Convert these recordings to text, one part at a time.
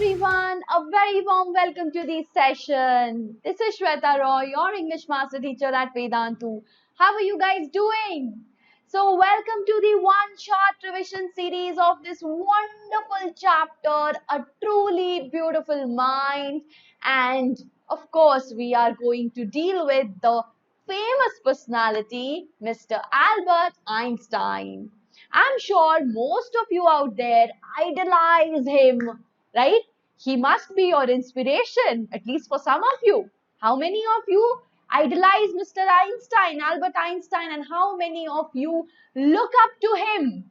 everyone, a very warm welcome to this session. This is Shweta Roy, your English master teacher at Vedantu. How are you guys doing? So, welcome to the one shot revision series of this wonderful chapter, A Truly Beautiful Mind. And of course, we are going to deal with the famous personality, Mr. Albert Einstein. I'm sure most of you out there idolize him, right? He must be your inspiration, at least for some of you. How many of you idolize Mr. Einstein, Albert Einstein, and how many of you look up to him?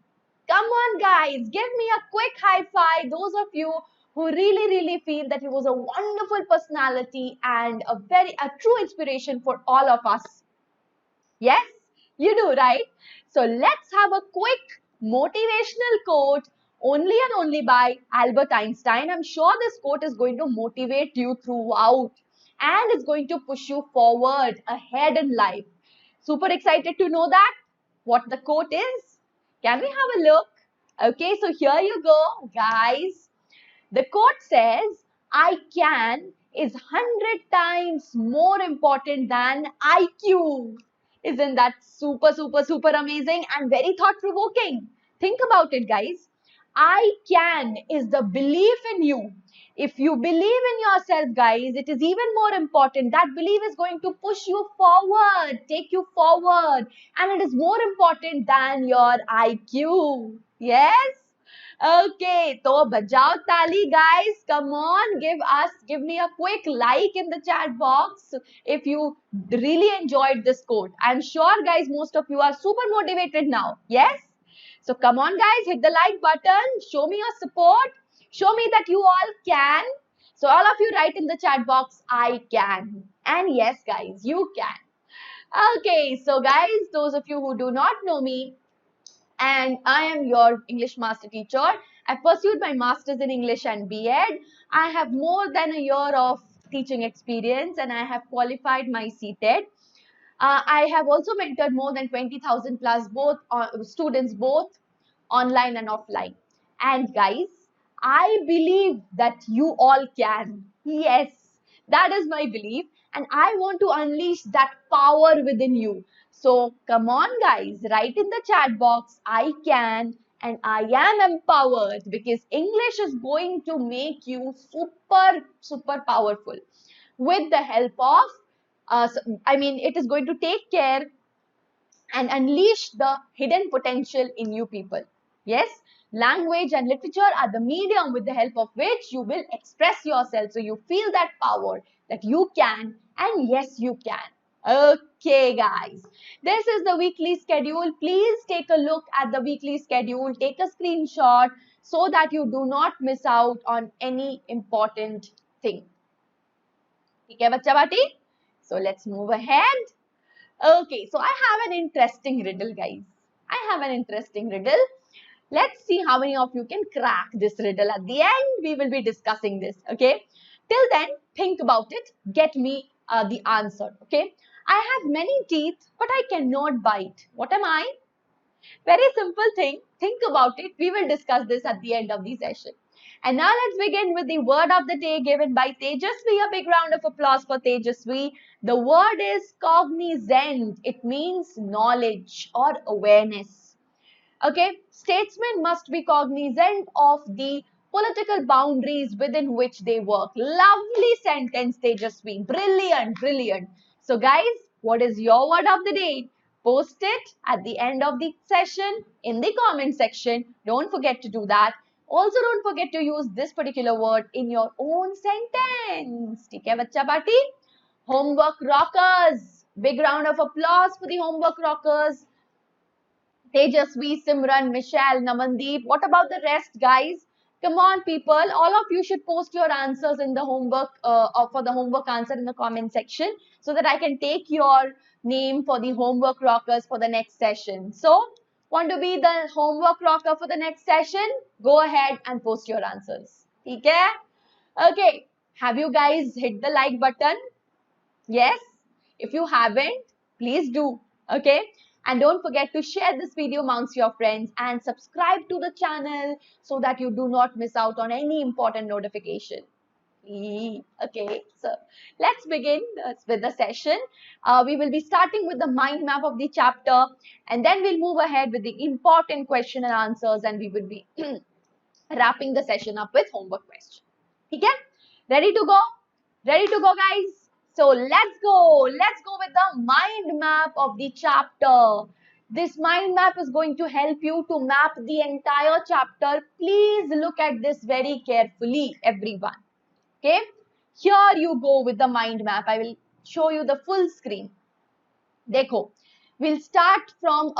Come on, guys, give me a quick high five. Those of you who really feel that he was a wonderful personality and a true inspiration for all of us. Yes, you do, right? So let's have a quick motivational quote only and only by Albert Einstein. I'm sure this quote is going to motivate you throughout and it's going to push you forward ahead in life. Super excited to know that what the quote is. Can we have a look? Okay, so here you go, guys. The quote says, I can is 100 times more important than IQ. Isn't that super amazing and very thought provoking? Think about it, guys. I can is the belief in you. If you believe in yourself, guys, it is even more important. That belief is going to push you forward, take you forward, and it is more important than your IQ. Yes? Okay, so bajao tali, guys. Come on, give me a quick like in the chat box if you really enjoyed this quote. I'm sure, guys, most of you are super motivated now. Yes? So come on, guys, hit the like button. Show me your support. Show me that you all can. So all of you write in the chat box, I can. And yes, guys, you can. Okay, so guys, those of you who do not know me, and I am your English master teacher. I pursued my masters in English and B.Ed. I have more than a year of teaching experience and I have qualified my CTED. I have also mentored more than 20,000 plus both students, both online and offline. And guys, I believe that you all can. Yes, that is my belief. And I want to unleash that power within you. So come on, guys, write in the chat box, I can and I am empowered, because English is going to make you super powerful with the help of it is going to take care and unleash the hidden potential in you people. Yes, language and literature are the medium with the help of which you will express yourself. So you feel that power that you can, and yes, you can. Okay, guys, this is the weekly schedule. Please take a look at the weekly schedule. Take a screenshot so that you do not miss out on any important thing. Okay, bacha bati? So let's move ahead. Okay, so I have an interesting riddle, guys. I have an interesting riddle. Let's see how many of you can crack this riddle. At the end, we will be discussing this, okay? Till then, think about it. Get me the answer, okay? I have many teeth, but I cannot bite. What am I? Very simple thing. Think about it. We will discuss this at the end of the session. And now let's begin with the word of the day given by Tejasvi. A big round of applause for Tejasvi. The word is cognizant. It means knowledge or awareness. Okay, statesmen must be cognizant of the political boundaries within which they work. Lovely sentence, Tejasvi. Brilliant. So guys, what is your word of the day? Post it at the end of the session in the comment section. Don't forget to do that. Also, don't forget to use this particular word in your own sentence. ठीक है बच्चा party? Homework rockers. Big round of applause for the homework rockers. Tejasvi, Simran, Michelle, Namandeep. What about the rest, guys? Come on, people. All of you should post your answers in the homework for the homework answer in the comment section so that I can take your name for the homework rockers for the next session. So, want to be the homework rocker for the next session? Go ahead and post your answers. Okay? Okay. Have you guys hit the like button? Yes? If you haven't, please do. Okay? And don't forget to share this video amongst your friends and subscribe to the channel so that you do not miss out on any important notification. Okay, so let's begin with the session. We will be starting with the mind map of the chapter, and then we'll move ahead with the important question and answers, and we will be wrapping the session up with homework question. Okay, ready to go? Ready to go, guys? So let's go. Let's go with the mind map of the chapter. This mind map is going to help you to map the entire chapter. Please look at this very carefully, everyone. Okay, here you go with the mind map. I will show you the full screen. Dekho, we'll start from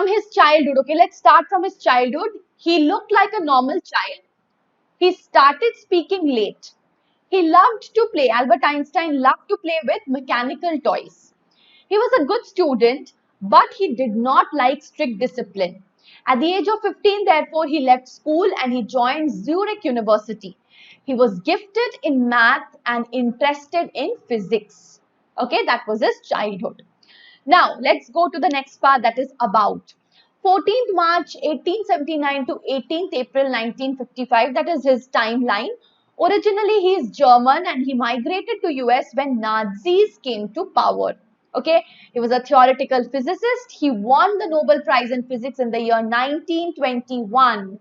his childhood. Okay, let's start from his childhood. He looked like a normal child. He started speaking late. He loved to play. Albert Einstein loved to play with mechanical toys. He was a good student, but he did not like strict discipline. At the age of 15, therefore, he left school and he joined Zurich University. He was gifted in math and interested in physics. Okay, that was his childhood. Now, let's go to the next part, that is about 14th March 1879 to 18th April 1955. That is his timeline. Originally, he is German and he migrated to US when Nazis came to power. Okay, he was a theoretical physicist. He won the Nobel Prize in Physics in the year 1921.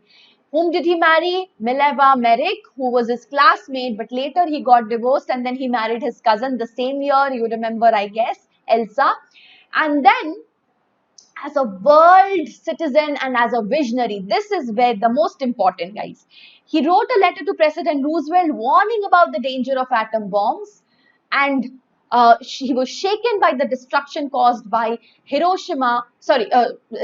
Whom did he marry? Mileva Merrick, who was his classmate, but later he got divorced and then he married his cousin the same year. You remember, I guess, Elsa. And then, as a world citizen and as a visionary, this is where the most important, guys. He wrote a letter to President Roosevelt warning about the danger of atom bombs, and he was shaken by the destruction caused by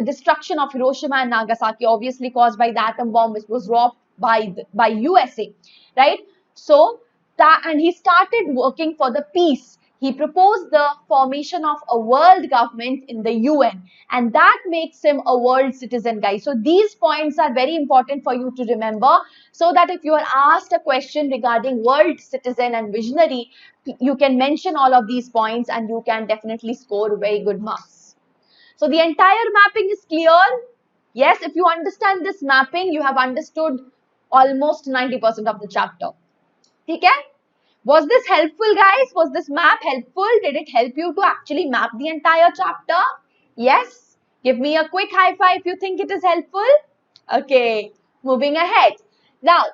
destruction of Hiroshima and Nagasaki, obviously caused by the atom bomb which was dropped by USA, right? So and he started working for the peace. He proposed the formation of a world government in the UN, and that makes him a world citizen, guys. So these points are very important for you to remember, so that if you are asked a question regarding world citizen and visionary, you can mention all of these points and you can definitely score very good marks. So the entire mapping is clear. Yes, if you understand this mapping, you have understood almost 90% of the chapter. Okay? Was this helpful, guys? Was this map helpful? Did it help you to actually map the entire chapter? Yes? Give me a quick high five if you think it is helpful. Okay, moving ahead. Now,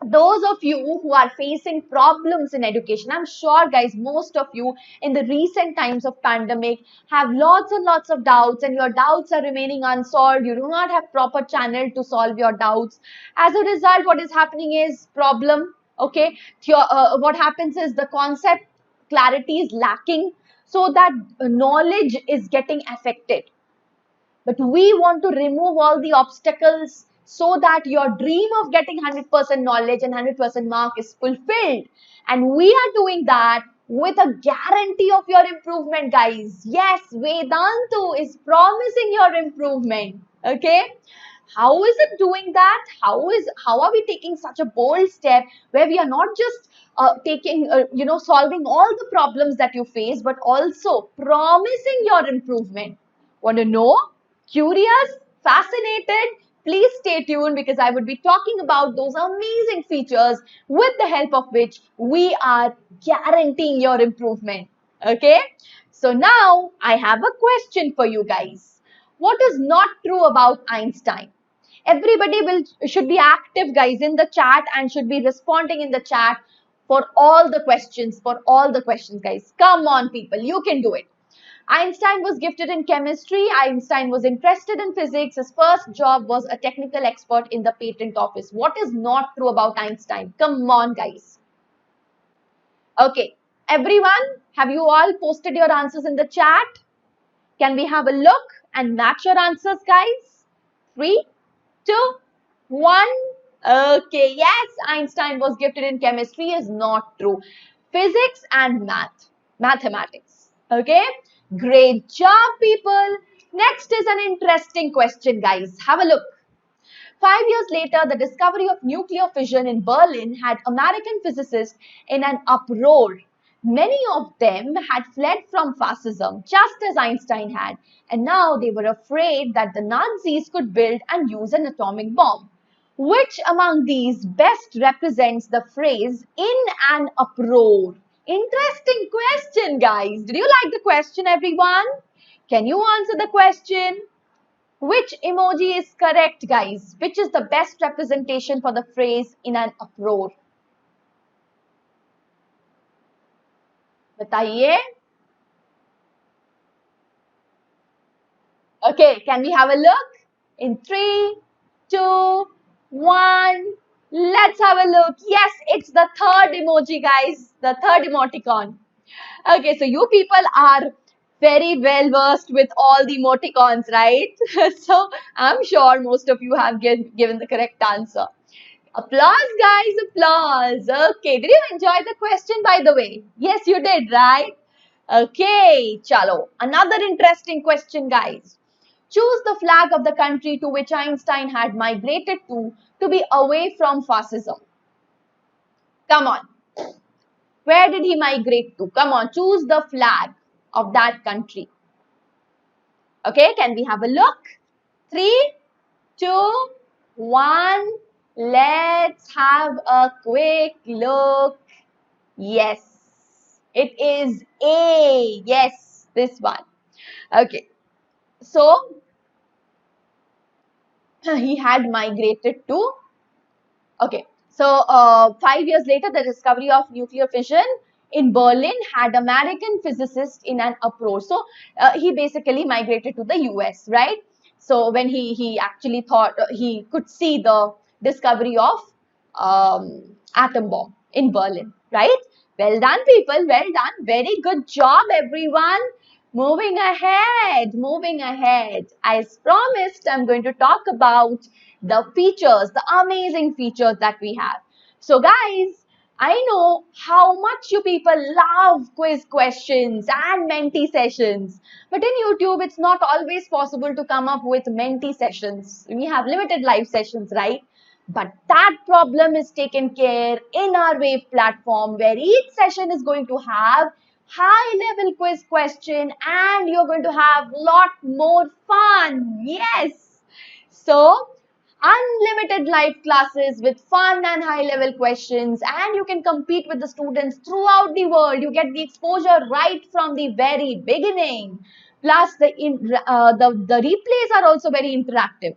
those of you who are facing problems in education, I'm sure, guys, most of you in the recent times of pandemic have lots and lots of doubts, and your doubts are remaining unsolved. You do not have proper channel to solve your doubts. As a result, what is happening is problem. Okay, what happens is the concept clarity is lacking, so that knowledge is getting affected. But we want to remove all the obstacles so that your dream of getting 100% knowledge and 100% mark is fulfilled. And we are doing that with a guarantee of your improvement, guys. Yes, Vedantu is promising your improvement. Okay. How is it doing that? How are we taking such a bold step where we are not just solving all the problems that you face, but also promising your improvement? Want to know? Curious? Fascinated? Please stay tuned, because I would be talking about those amazing features with the help of which we are guaranteeing your improvement. Okay? So now I have a question for you guys. What is not true about Einstein? Everybody should be active, guys, in the chat and should be responding in the chat for all the questions, guys. Come on, people, you can do it. Einstein was gifted in chemistry. Einstein was interested in physics. His first job was a technical expert in the patent office. What is not true about Einstein? Come on, guys. Okay, everyone, have you all posted your answers in the chat? Can we have a look and match your answers, guys? 3, 2, 1. Okay, yes, Einstein was gifted in chemistry is not true. Physics and mathematics. Okay, great job, people. Next is an interesting question, guys. Have a look. 5 years later, the discovery of nuclear fission in Berlin had American physicists in an uproar. Many of them had fled from fascism, just as Einstein had, and now they were afraid that the Nazis could build and use an atomic bomb. Which among these best represents the phrase in an uproar? Interesting question, guys. Did you like the question, everyone? Can you answer the question? Which emoji is correct, guys? Which is the best representation for the phrase in an uproar? बताइए. Okay, can we have a look? In 3, 2, 1. Let's have a look. Yes, it's the third emoji, guys. The third emoticon. Okay, so you people are very well versed with all the emoticons, right? So I'm sure most of you have given the correct answer. Applause, guys, applause. Okay, did you enjoy the question, by the way? Yes, you did, right? Okay, chalo. Another interesting question, guys. Choose the flag of the country to which Einstein had migrated to be away from fascism. Come on. Where did he migrate to? Come on, choose the flag of that country. Okay, can we have a look? 3, 2, 1. Let's have a quick look. Yes, it is A. Yes, this one. Okay, so he had migrated to. Okay, so 5 years later, the discovery of nuclear fission in Berlin had American physicists in an approach. So he basically migrated to the US, right? So when he actually thought he could see the discovery of atom bomb in Berlin, right? Well done, people. Well done. Very good job, everyone. Moving ahead, moving ahead. As promised, I'm going to talk about the features, the amazing features that we have. So guys, I know how much you people love quiz questions and Menti sessions. But in YouTube, it's not always possible to come up with Menti sessions. We have limited live sessions, right? But that problem is taken care in our Wave platform, where each session is going to have high level quiz question and you're going to have lot more fun. Yes. So unlimited live classes with fun and high level questions, and you can compete with the students throughout the world. You get the exposure right from the very beginning. Plus the replays are also very interactive.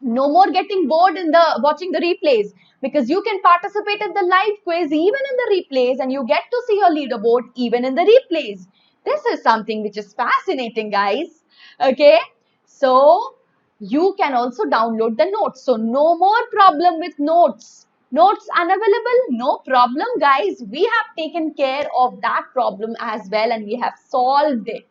No more getting bored in the watching the replays, because you can participate in the live quiz even in the replays, and you get to see your leaderboard even in the replays. This is something which is fascinating, guys. Okay, so you can also download the notes. So no more problem with notes. Notes unavailable? No problem, guys. We have taken care of that problem as well, and we have solved it.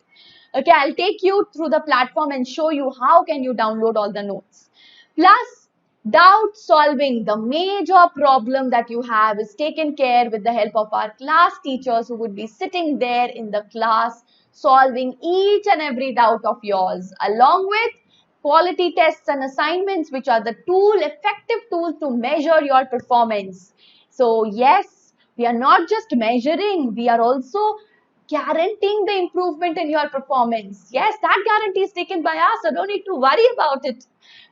Okay, I'll take you through the platform and show you how can you download all the notes. Plus, doubt solving, the major problem that you have, is taken care with the help of our class teachers, who would be sitting there in the class solving each and every doubt of yours, along with quality tests and assignments, which are the effective tools to measure your performance. So yes, we are not just measuring, we are also guaranteeing the improvement in your performance. Yes, that guarantee is taken by us, so don't need to worry about it.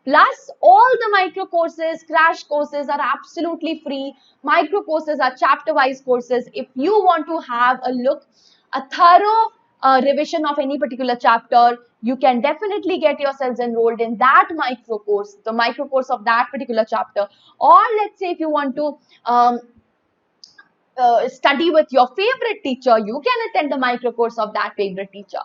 Plus, all the micro courses, crash courses are absolutely free. Micro courses are chapter-wise courses. If you want to have a thorough revision of any particular chapter, you can definitely get yourselves enrolled in that micro course, the micro course of that particular chapter. Or let's say if you want to study with your favorite teacher, you can attend the micro course of that favorite teacher.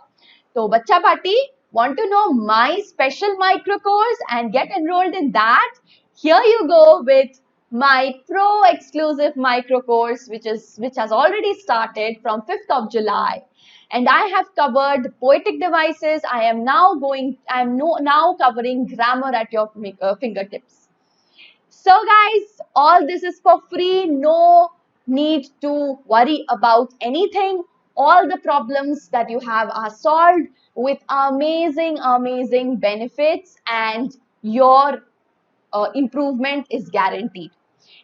So, Bacha Party, want to know my special micro course and get enrolled in that? Here you go with my pro exclusive micro course, which has already started from 5th of July. And I have covered poetic devices. I am now covering grammar at your fingertips. So guys, all this is for free. No need to worry about anything. All the problems that you have are solved with amazing, amazing benefits, and your improvement is guaranteed.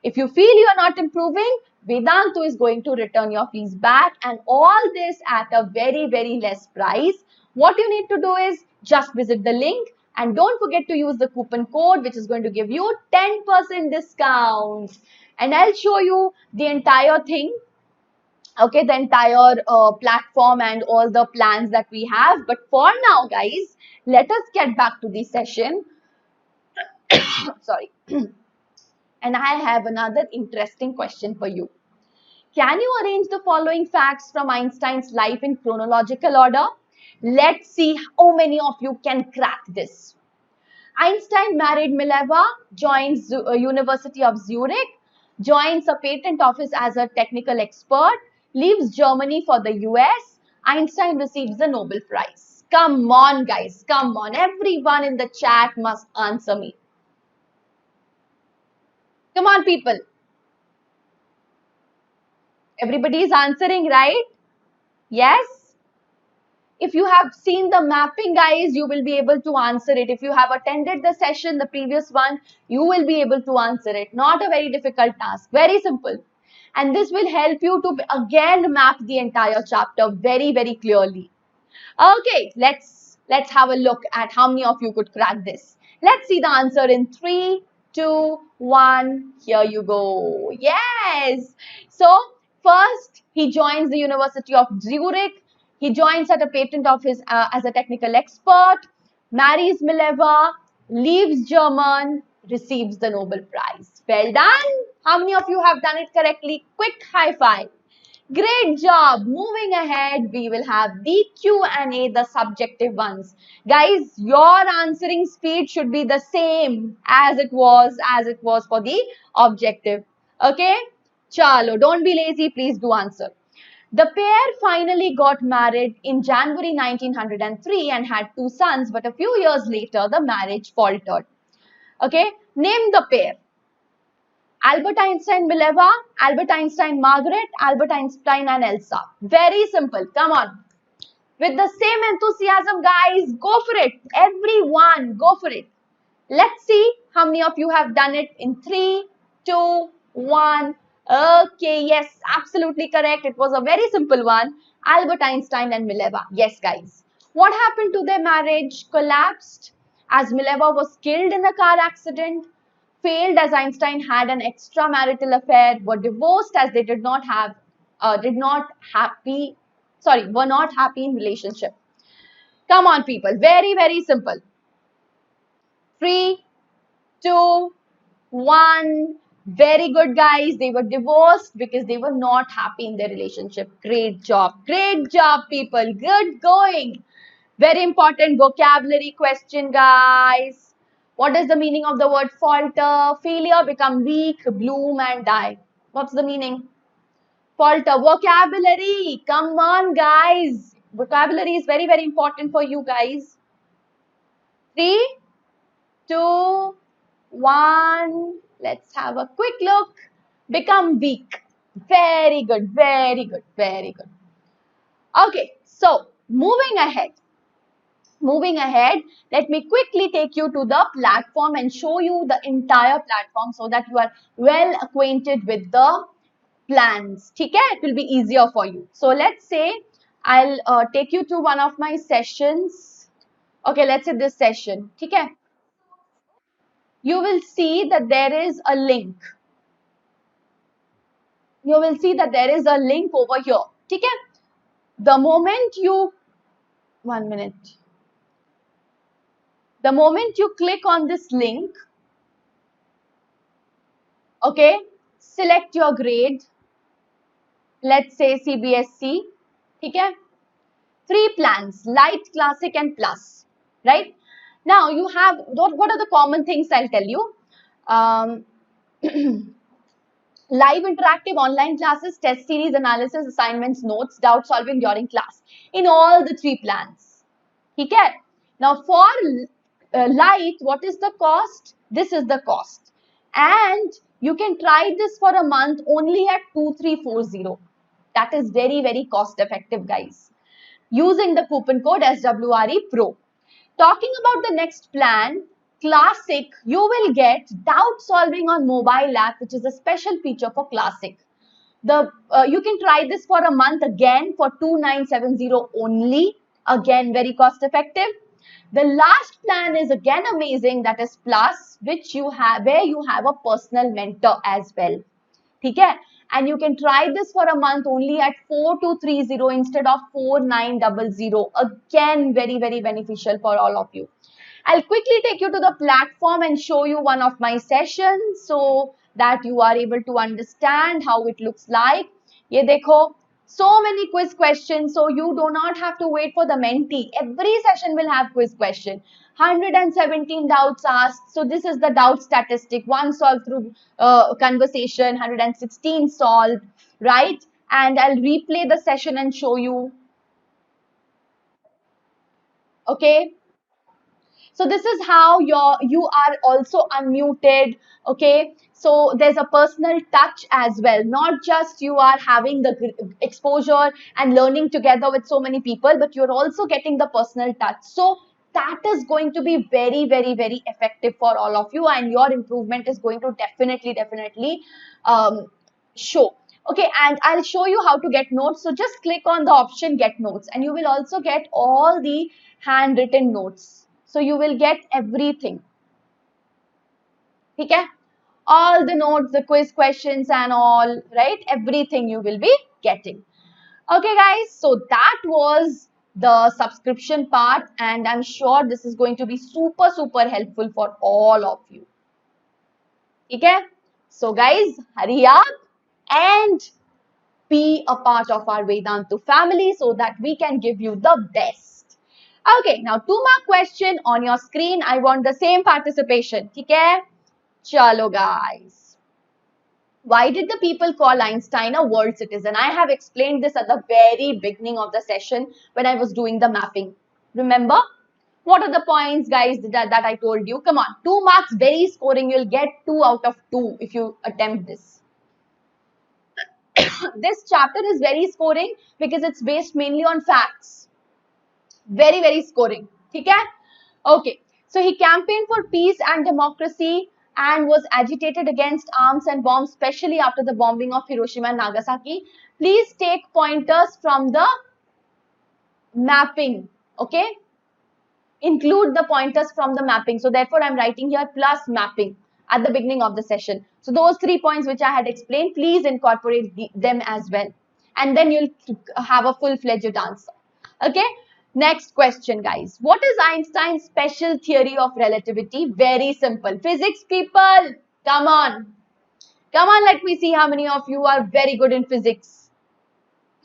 If you feel you are not improving, Vedantu is going to return your fees back, and all this at a very, very less price. What you need to do is just visit the link and don't forget to use the coupon code, which is going to give you 10% discount. And I'll show you the entire thing, okay, the entire platform and all the plans that we have. But for now, guys, let us get back to the session. Sorry. And I have another interesting question for you. Can you arrange the following facts from Einstein's life in chronological order? Let's see how many of you can crack this. Einstein married Mileva, joins University of Zurich, joins a patent office as a technical expert, leaves Germany for the US. Einstein receives the Nobel Prize. Come on, guys, come on. Everyone in the chat must answer me. Come on, people. Everybody is answering, right? Yes? If you have seen the mapping, guys, you will be able to answer it. If you have attended the session, the previous one, you will be able to answer it. Not a very difficult task. Very simple. And this will help you to again map the entire chapter very, very clearly. Okay, let's have a look at how many of you could crack this. Let's see the answer in 3, 2, 1. Here you go. Yes. So first, he joins the University of Zurich. He joins at a patent office as a technical expert, marries Mileva, leaves German, receives the Nobel Prize. Well done. How many of you have done it correctly? Quick high five. Great job. Moving ahead, we will have the Q&A, the subjective ones. Guys, your answering speed should be the same as it was for the objective. Okay? Chalo, don't be lazy. Please do answer. The pair finally got married in January 1903 and had 2 sons, but a few years later, the marriage faltered. Okay? Name the pair. Albert Einstein Mileva, Albert Einstein Margaret, Albert Einstein and Elsa. Very simple. Come on. With the same enthusiasm, guys, go for it. Everyone, go for it. Let's see how many of you have done it in 3, 2, 1. Okay, yes, absolutely correct. It was a very simple one. Albert Einstein and Mileva. Yes, guys. What happened to their marriage? Collapsed as Mileva was killed in a car accident, failed as Einstein had an extramarital affair, were divorced as they were not happy in relationship. Come on, people. Very, very simple. 3, 2, 1. Very good, guys. They were divorced because they were not happy in their relationship. Great job. Great job, people. Good going. Very important vocabulary question, guys. What is the meaning of the word falter? Failure, become weak, bloom and die. What's the meaning? Falter. Vocabulary. Come on, guys. Vocabulary is very, very important for you guys. 3, 2, 1. Let's have a quick look. Become weak. Very good, very good, very good. Okay, so moving ahead, let me quickly take you to the platform and show you the entire platform so that you are well acquainted with the plans. Okay, it will be easier for you. So let's say I'll take you to one of my sessions. Okay, let's say this session. Okay, you will see that there is a link. You will see that there is a link over here. Okay, the moment you, 1 minute. The moment you click on this link, okay, select your grade. Let's say CBSE. Okay, 3 plans, light, classic and plus, right? Now you have, what are the common things I'll tell you? Live interactive online classes, test series, analysis, assignments, notes, doubt solving during class in all the 3 plans. Okay. Now for light, what is the cost? This is the cost. And you can try this for a month only at 2340. That is very, very cost effective, guys. Using the coupon code SWRE Pro. Talking about the next plan, Classic, you will get doubt solving on mobile app, which is a special feature for Classic. You can try this for a month again for 2970 only. Again, very cost effective. The last plan is again amazing, that is Plus, which you have where you have a personal mentor as well. Okay? And you can try this for a month only at 4230 instead of 4900. Again, very, very beneficial for all of you. I'll quickly take you to the platform and show you one of my sessions so that you are able to understand how it looks like. Ye dekho, so many quiz questions, so you do not have to wait for the mentee. Every session will have quiz question. 117 doubts asked. So this is the doubt statistic. One solved through conversation, 116 solved, right? And I'll replay the session and show you. Okay. So this is how you are also unmuted. Okay. So there's a personal touch as well. Not just you are having the exposure and learning together with so many people, but you're also getting the personal touch. So that is going to be very, very, very effective for all of you, and your improvement is going to definitely show. Okay, and I'll show you how to get notes. So just click on the option get notes, and you will also get all the handwritten notes. So you will get everything. Okay, all the notes, the quiz questions and all, right? Everything you will be getting. Okay guys, so that was the subscription part, and I'm sure this is going to be super helpful for all of you. Okay, so guys, hurry up and be a part of our Vedantu family so that we can give you the best. Okay, now 2 mark question on your screen. I want the same participation. Okay? Chalo guys. Why did the people call Einstein a world citizen? I have explained this at the very beginning of the session when I was doing the mapping. Remember? What are the points, guys, that I told you? Come on, 2 marks, very scoring. You'll get 2 out of 2 if you attempt this. This chapter is very scoring because it's based mainly on facts. Very scoring. Okay? Okay. So he campaigned for peace and democracy and was agitated against arms and bombs, especially after the bombing of Hiroshima and Nagasaki. Please take pointers from the mapping. Okay? Include the pointers from the mapping. So therefore, I'm writing here plus mapping at the beginning of the session. So those 3 points which I had explained, please incorporate them as well. And then you'll have a full-fledged answer. Okay. Next question, guys. What is Einstein's special theory of relativity? Very simple. Physics people, come on. Come on, let me see how many of you are very good in physics.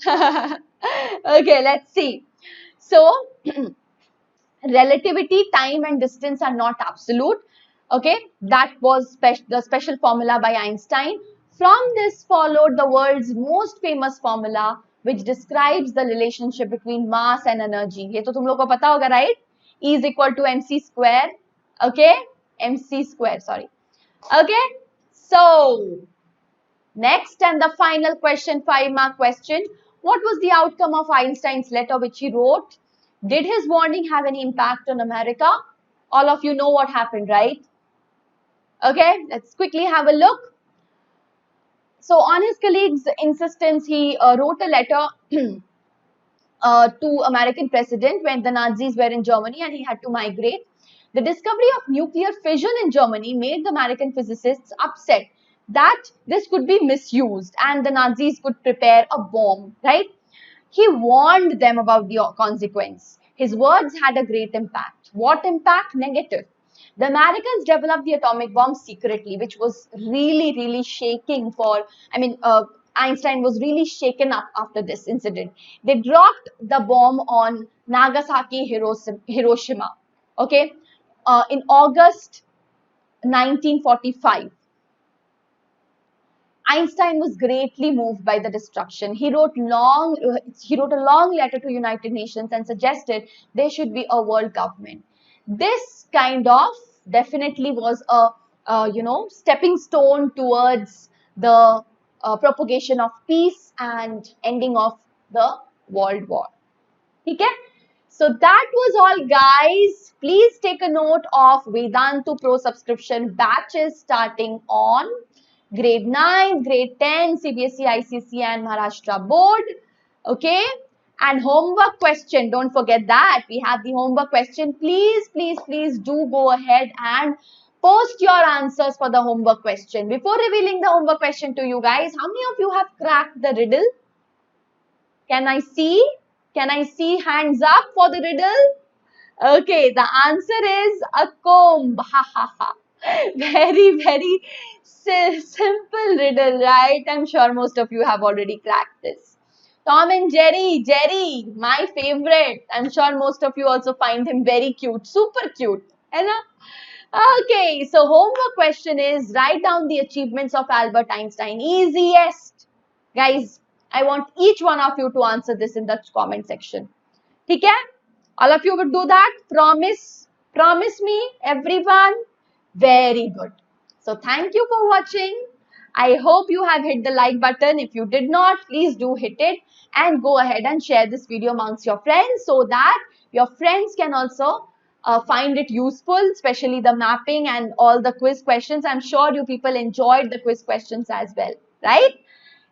Okay, let's see. So, relativity, time and distance are not absolute. Okay, that was the special formula by Einstein. From this followed the world's most famous formula which describes the relationship between mass and energy. ये तो तुम लोग को पता होगा, right? E is equal to mc square. Okay, mc square, sorry. Okay, so next and the final question, 5-mark question. What was the outcome of Einstein's letter which he wrote? Did his warning have any impact on America? All of you know what happened, right? Okay, let's quickly have a look. So on his colleague's insistence, he wrote a letter to American president when the Nazis were in Germany and he had to migrate. The discovery of nuclear fission in Germany made the American physicists upset that this could be misused and the Nazis could prepare a bomb, right? He warned them about the consequence. His words had a great impact. What impact? Negative. The Americans developed the atomic bomb secretly, which was really shaking for, Einstein was really shaken up after this incident. They dropped the bomb on Nagasaki, Hiroshima, okay, in August 1945. Einstein was greatly moved by the destruction. He wrote a long letter to United Nations and suggested there should be a world government. This kind of definitely was a stepping stone towards the propagation of peace and ending of the World War. Okay? So that was all, guys. Please take a note of Vedantu Pro subscription batches starting on grade 9, grade 10, CBSE, ICC and Maharashtra board. Okay. And homework question, don't forget that. We have the homework question. Please, please, please do go ahead and post your answers for the homework question. Before revealing the homework question to you guys, how many of you have cracked the riddle? Can I see? Can I see hands up for the riddle? Okay, the answer is a comb. Ha ha ha. Very, very simple riddle, right? I'm sure most of you have already cracked this. Tom and Jerry, Jerry, my favorite. I'm sure most of you also find him very cute, super cute. है ना? Okay, so homework question is write down the achievements of Albert Einstein. Easiest. Guys, I want each one of you to answer this in the comment section. ठीक है? All of you would do that? Promise? Promise me, everyone? Very good. So thank you for watching. I hope you have hit the like button. If you did not, please do hit it and go ahead and share this video amongst your friends so that your friends can also find it useful, especially the mapping and all the quiz questions. I'm sure you people enjoyed the quiz questions as well, right?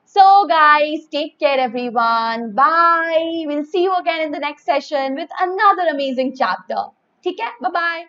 So guys, take care everyone. Bye. We'll see you again in the next session with another amazing chapter. ठीक है? Bye bye.